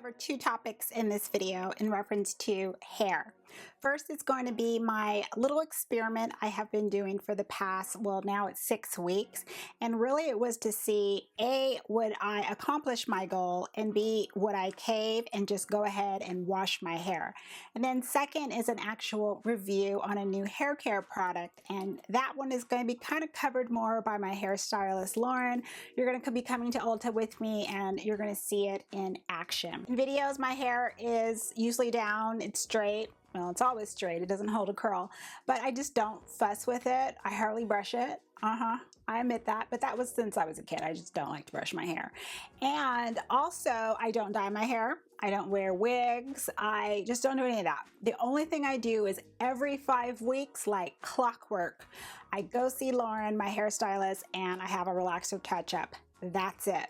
cover two topics in this video in reference to hair. First is going to be my little experiment I have been doing for the past, well, now it's 6 weeks. And really it was to see, A, would I accomplish my goal, and B, would I cave and just go ahead and wash my hair. And then second is an actual review on a new hair care product. And that one is going to be kind of covered more by my hairstylist, Lauren. You're going to be coming to Ulta with me and you're going to see it in action. In videos, my hair is usually down, it's straight. Well, it's always straight, it doesn't hold a curl, but I just don't fuss with it. I hardly brush it. I admit that, but that was since I was a kid. I just don't like to brush my hair. And also, I don't dye my hair. I don't wear wigs. I just don't do any of that. The only thing I do is every 5 weeks, like clockwork, I go see Lauren, my hairstylist, and I have a relaxer touch-up. That's it.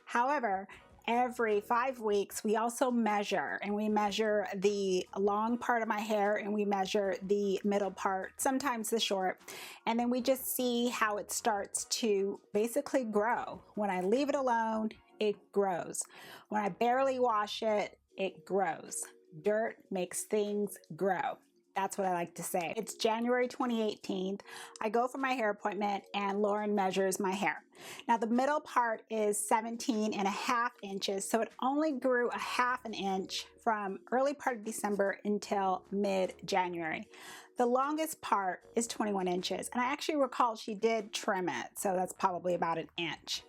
However, every 5 weeks, we also measure, and we measure the long part of my hair and we measure the middle part, sometimes the short, and then we just see how it starts to basically grow. When I leave it alone, it grows. When I barely wash it, it grows. Dirt makes things grow. That's what I like to say. It's January 2018. I go for my hair appointment and Lauren measures my hair. Now the middle part is 17.5 inches, so it only grew a half an inch from early part of December until mid-January. The longest part is 21 inches, and I actually recall she did trim it, so that's probably about an inch.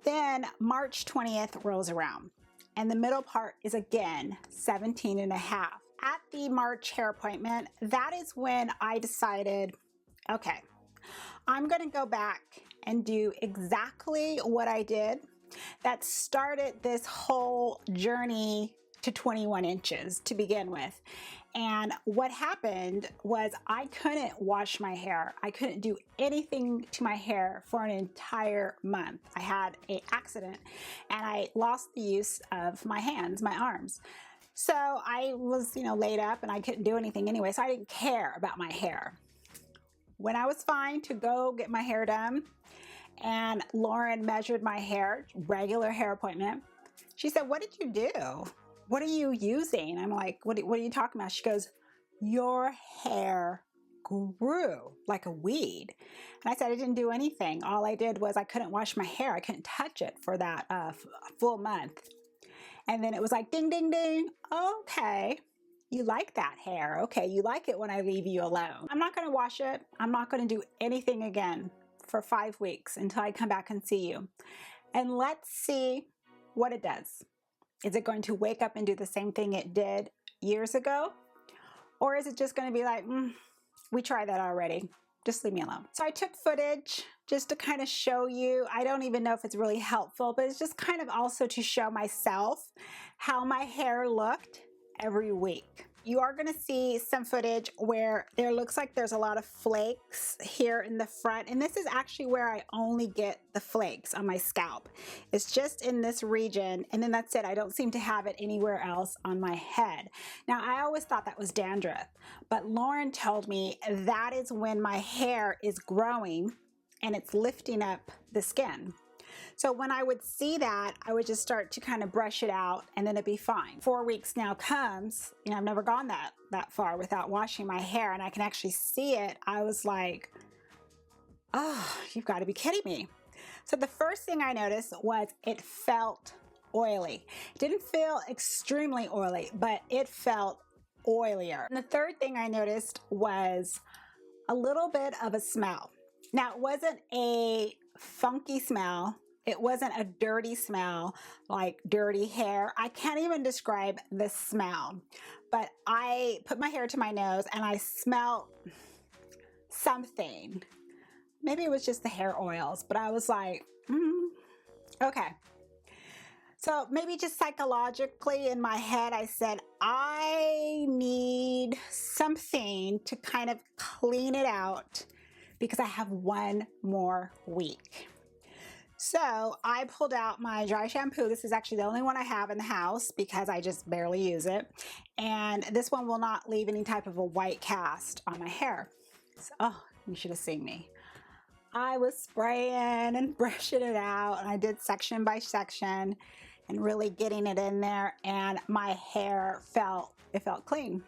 Then March 20th rolls around, and the middle part is again 17.5. At the March hair appointment, that is when I decided, okay, I'm going to go back and do exactly what I did that started this whole journey to 21 inches to begin with. And what happened was I couldn't wash my hair. I couldn't do anything to my hair for an entire month. I had an accident and I lost the use of my hands, my arms. So I was, laid up and I couldn't do anything anyway, so I didn't care about my hair. When I was fine to go get my hair done and Lauren measured my hair, regular hair appointment, she said, "What did you do? What are you using?" I'm like, what are you talking about? She goes, "Your hair grew like a weed." And I said, "I didn't do anything. All I did was I couldn't wash my hair. I couldn't touch it for that full month." And then it was like, ding, ding, ding. Okay, you like that hair. Okay, you like it when I leave you alone. I'm not going to wash it. I'm not going to do anything again for 5 weeks until I come back and see you. And let's see what it does. Is it going to wake up and do the same thing it did years ago? Or is it just going to be like, we tried that already. Just leave me alone. So I took footage just to kind of show you. I don't even know if it's really helpful, but it's just kind of also to show myself how my hair looked every week. You are going to see some footage where there looks like there's a lot of flakes here in the front. And this is actually where I only get the flakes on my scalp. It's just in this region. And then that's it. I don't seem to have it anywhere else on my head. Now, I always thought that was dandruff, but Lauren told me that is when my hair is growing and it's lifting up the skin. So when I would see that, I would just start to kind of brush it out and then it'd be fine. 4 weeks now comes, I've never gone that far without washing my hair and I can actually see it. I was like, oh, you've got to be kidding me. So the first thing I noticed was it felt oily. It didn't feel extremely oily, but it felt oilier. And the third thing I noticed was a little bit of a smell. Now, it wasn't a funky smell. It wasn't a dirty smell, like dirty hair. I can't even describe the smell, but I put my hair to my nose and I smelled something. Maybe it was just the hair oils, but I was like, okay. So maybe just psychologically in my head, I said, I need something to kind of clean it out because I have 1 more week. So I pulled out my dry shampoo. This is actually the only one I have in the house because I just barely use it. And this one will not leave any type of a white cast on my hair. So, oh, you should have seen me. I was spraying and brushing it out, and I did section by section. and really getting it in there, and my hair felt clean.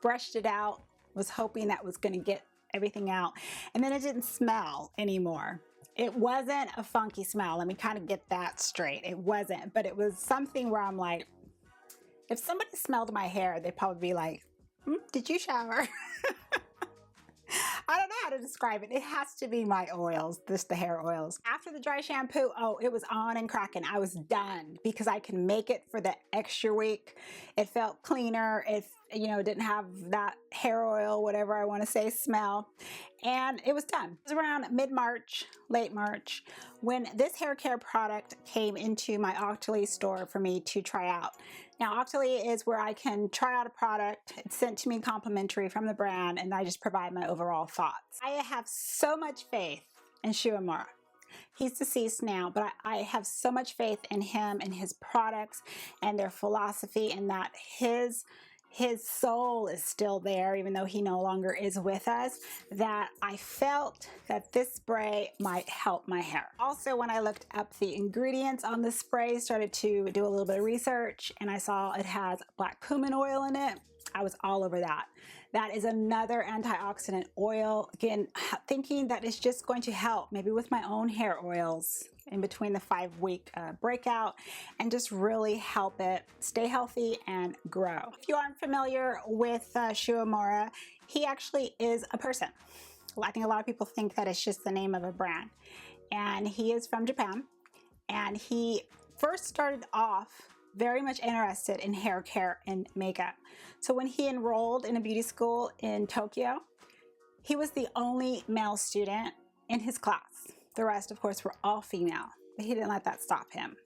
Brushed it out, was hoping that was going to get everything out, and then it didn't smell anymore. It wasn't a funky smell. Let me kind of get that straight. It wasn't, but it was something where I'm like, if somebody smelled my hair, they'd probably be like, did you shower? I don't know how to describe it. It has to be my oils, just the hair oils. After the dry shampoo, oh, it was on and cracking. I was done because I can make it for the extra week. It felt cleaner. It, didn't have that hair oil, whatever I want to say, smell. And it was done. It was around mid-March, late March, when this hair care product came into my Octoly store for me to try out. Now, Octoly is where I can try out a product. It's sent to me complimentary from the brand, and I just provide my overall thoughts. I have so much faith in Shu Uemura. He's deceased now, but I have so much faith in him and his products and their philosophy, and that his soul is still there, even though he no longer is with us, that I felt that this spray might help my hair. Also, when I looked up the ingredients on the spray, started to do a little bit of research, and I saw it has Black Cumin Oil in it. I was all over that. That is another antioxidant oil. Again, thinking that it's just going to help maybe with my own hair oils in between the 5-week breakout, and just really help it stay healthy and grow. If you aren't familiar with Shu Uemura, he actually is a person. I think a lot of people think that it's just the name of a brand. And he is from Japan. And he first started off very much interested in hair care and makeup. So when he enrolled in a beauty school in Tokyo, he was the only male student in his class. The rest, of course, were all female, but he didn't let that stop him.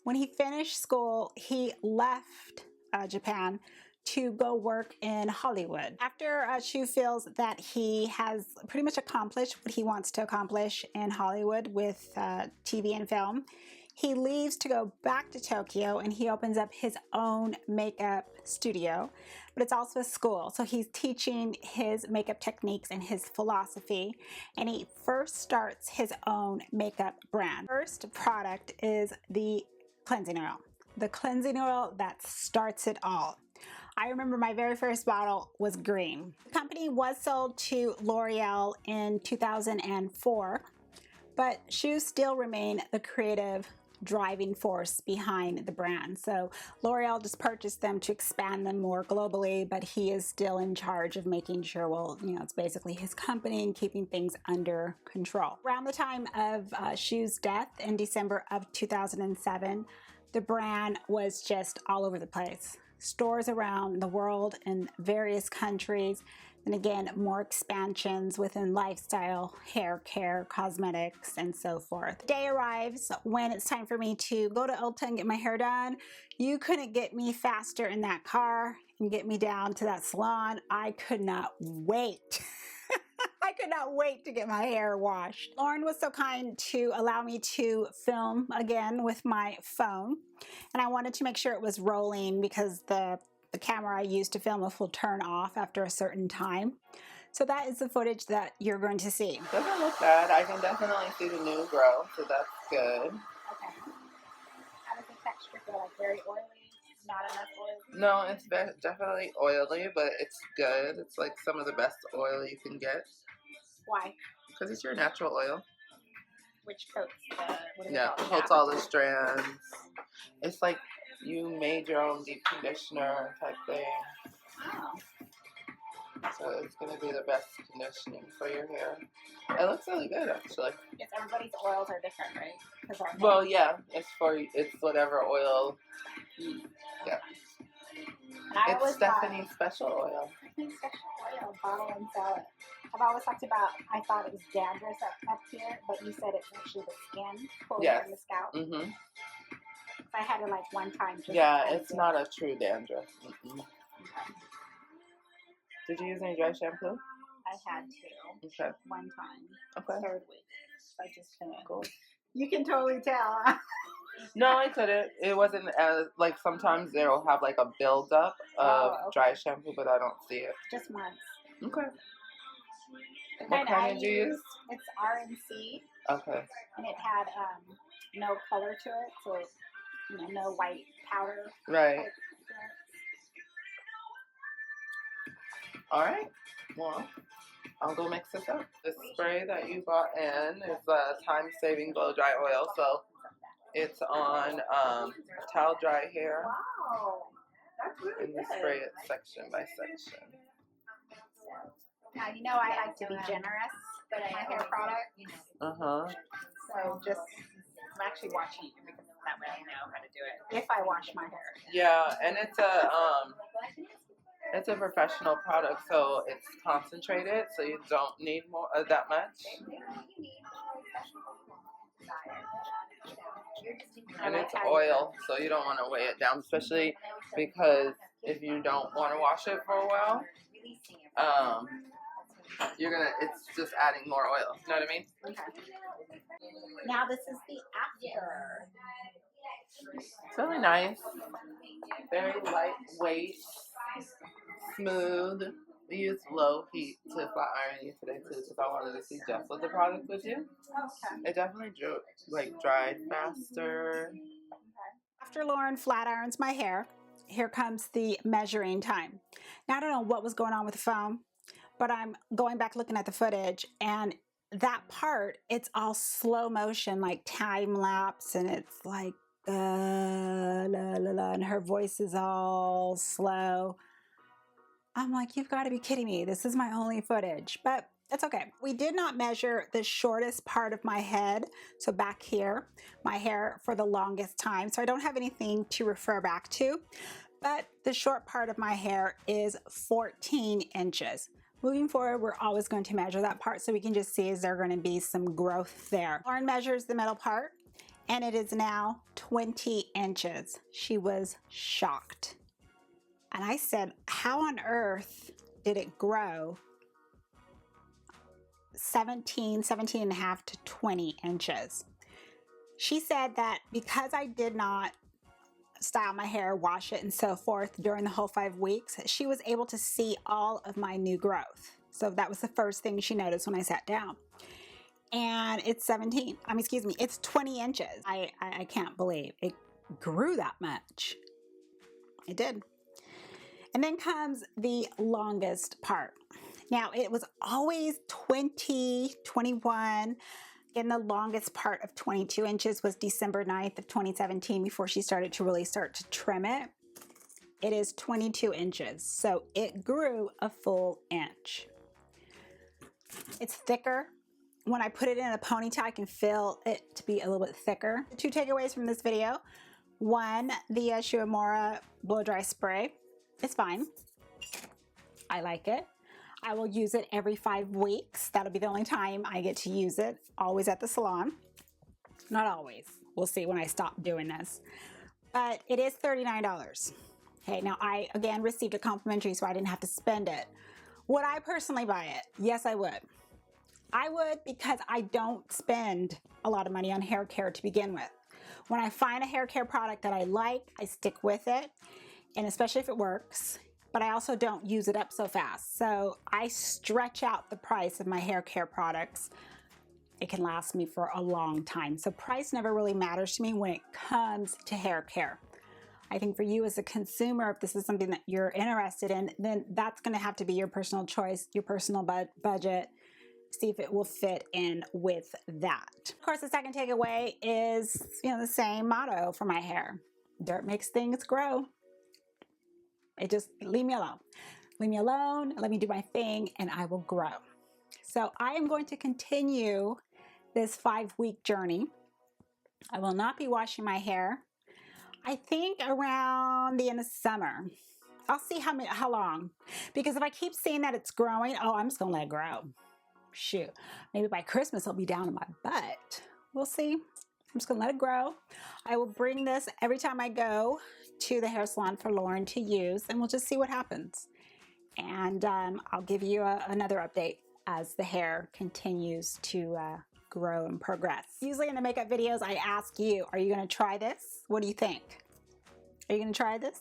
When he finished school, he left Japan to go work in Hollywood. After Shu feels that he has pretty much accomplished what he wants to accomplish in Hollywood with TV and film, he leaves to go back to Tokyo, and he opens up his own makeup studio, but it's also a school. So he's teaching his makeup techniques and his philosophy, and he first starts his own makeup brand. First product is the cleansing oil. The cleansing oil that starts it all. I remember my very first bottle was green. The company was sold to L'Oreal in 2004, but Shu still remained the creative driving force behind the brand. So L'Oreal just purchased them to expand them more globally, but he is still in charge of making sure, well, it's basically his company and keeping things under control. Around the time of Shu's death in December of 2007, the brand was just all over the place. Stores around the world in various countries. And again, more expansions within lifestyle, hair care, cosmetics, and so forth. The day arrives when it's time for me to go to Ulta and get my hair done. You couldn't get me faster in that car and get me down to that salon. I could not wait. I could not wait to get my hair washed. Lauren was so kind to allow me to film again with my phone. And I wanted to make sure it was rolling because the camera I used to film will turn off after a certain time. So that is the footage that you're going to see. Doesn't look bad. I can definitely see the new growth, so that's good. Okay. How does the texture feel? Like very oily? Not enough oil? No, it's definitely oily, but it's good. It's like some of the best oil you can get. Why? Because it's your natural oil. Which coats the... Yeah, coats all the strands. It's like you made your own deep conditioner type thing. Oh. So it's going to be the best conditioning for your hair. It looks really good, actually. Yes, everybody's oils are different, right? Well, yeah, it's whatever oil. Yeah. It's Stephanie's special oil. Stephanie's special oil, bottle and sell it. I've always talked about, I thought it was dandruff up here, but you said it's actually the skin pulling from the scalp. Mm-hmm. I had it like one time. It's not a true dandruff. Mm-mm. Okay. Did you use any dry shampoo? I had to. Okay. One time. Okay. 3rd week. I just finished. Cool. You can totally tell. No, I couldn't. It wasn't as, like, sometimes they'll have like a buildup of dry shampoo, but I don't see it. Just once. Okay. The What kind did you use? It's RNC. Okay. And it had no color to it, so no white powder. Right. All right. Well, I'll go mix this up. The spray that you got in is a time-saving blow dry oil, so it's on towel dry hair. Wow, that's really and you spray it section by section. Now, I like to be generous with my hair product. So I'm actually watching it because that way I know how to do it if I wash my hair. Yeah, and it's a professional product, so it's concentrated, so you don't need more that much. And it's oil, so you don't want to weigh it down, especially because if you don't want to wash it for a while, it's just adding more oil. You know what I mean? Okay. Now this is the after. It's really nice. Very lightweight, smooth. We used low heat to flat iron you today too, because I wanted to see just what the product would do. Okay. It definitely dried faster. After Lauren flat irons my hair, here comes the measuring time. Now I don't know what was going on with the phone, but I'm going back looking at the footage, and that part, it's all slow motion, like time lapse, and it's like la la la, and her voice is all slow. I'm like, you've got to be kidding me. This is my only footage, but it's okay. We did not measure the shortest part of my head, so back here, my hair for the longest time, so I don't have anything to refer back to, but the short part of my hair is 14 inches. Moving forward, we're always going to measure that part so we can just see is there going to be some growth there. Lauren measures the middle part, and it is now 20 inches. She was shocked. And I said, how on earth did it grow 17 and a half to 20 inches? She said that because I did not style my hair, wash it, and so forth during the whole 5 weeks, she was able to see all of my new growth. So that was the first thing she noticed when I sat down. And it's it's 20 inches. I can't believe it grew that much. It did. And then comes the longest part. Now, it was always 20, 21, and the longest part of 22 inches was December 9th of 2017 before she started to trim it. It is 22 inches, so it grew a full inch. It's thicker. When I put it in a ponytail, I can feel it to be a little bit thicker. The 2 takeaways from this video. 1, the Shu Uemura blow dry spray. It's fine. I like it. I will use it every 5 weeks. That'll be the only time I get to use it. Always at the salon. Not always. We'll see when I stop doing this. But it is $39. Okay, now I, again, received a complimentary, so I didn't have to spend it. Would I personally buy it? Yes, I would. I would, because I don't spend a lot of money on hair care to begin with. When I find a hair care product that I like, I stick with it. And especially if it works, but I also don't use it up so fast. So I stretch out the price of my hair care products. It can last me for a long time. So price never really matters to me when it comes to hair care. I think for you as a consumer, if this is something that you're interested in, then that's going to have to be your personal choice, your personal budget. See if it will fit in with that. Of course, the second takeaway is, the same motto for my hair. Dirt makes things grow. It just, leave me alone. Leave me alone, let me do my thing, and I will grow. So I am going to continue this 5-week journey. I will not be washing my hair. I think around the end of summer. I'll see how long. Because if I keep seeing that it's growing, I'm just gonna let it grow. Shoot, maybe by Christmas it'll be down to my butt. We'll see. I'm just gonna let it grow. I will bring this every time I go to the hair salon for Lauren to use, and we'll just see what happens. And I'll give you another update as the hair continues to grow and progress. Usually in the makeup videos, I ask you, are you gonna try this? What do you think? Are you gonna try this?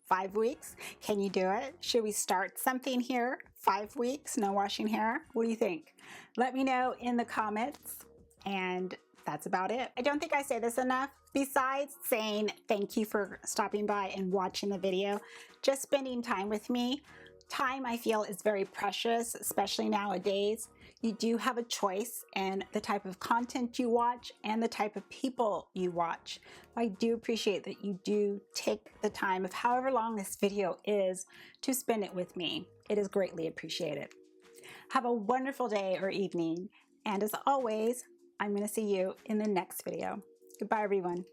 5 weeks? Can you do it? Should we start something here? 5 weeks, no washing hair? What do you think? Let me know in the comments, and that's about it. I don't think I say this enough. Besides saying thank you for stopping by and watching the video, just spending time with me. Time, I feel, is very precious, especially nowadays. You do have a choice in the type of content you watch and the type of people you watch. I do appreciate that you do take the time of however long this video is to spend it with me. It is greatly appreciated. Have a wonderful day or evening, and as always, I'm going to see you in the next video. Goodbye, everyone.